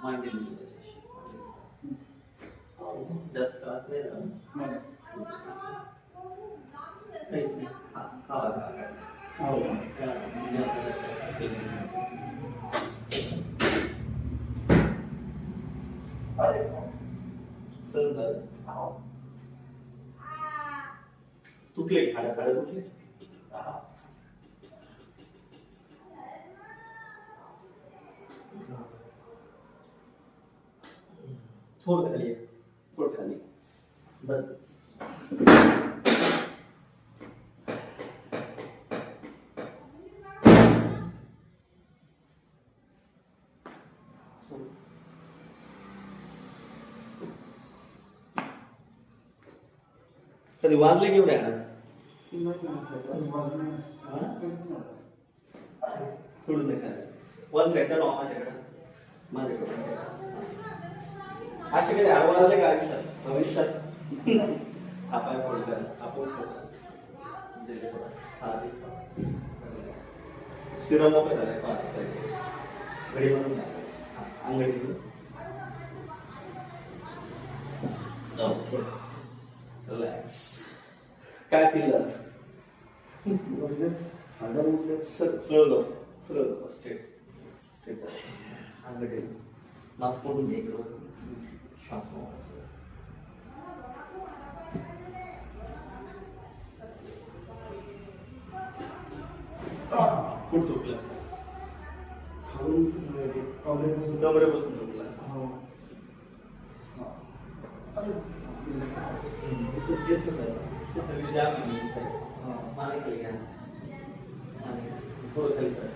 मांडी जास्त त्रास नाही झाला काहीच नाही खावा सर तुटले खाड्या तुटले थोडं खाली बस कधी वाजले केवढे सोडून नका 1 सेकंड ऑफ माझ्याकडे असे कधी वाजले का आयुष्यात भविष्यात आपण फोल्ड करा आपण सिरम मोकळे झाले घडी म्हणून अंगडी रिलॅक्स काय फील झालं सरळ जाऊ स्ट्रेट अंगडी मास्क पडून घे श्वास कुठं तुटलं कमरेपासून तुटला सगळी जाम माने खाली घ्या थोडं खाली सर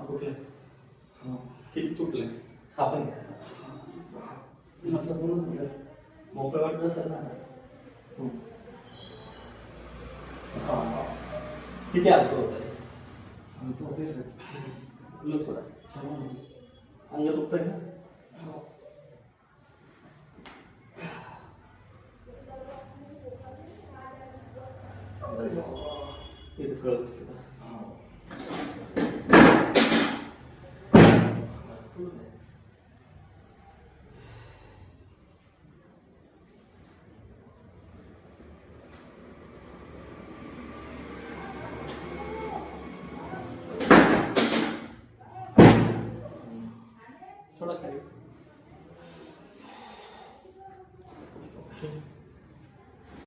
कुठले किती तुटले आपण मोकळं वाटत असेल ना किती हलकं होत आहे अंग दुखतंय ना इथे कळ बसते थोड़ा खाली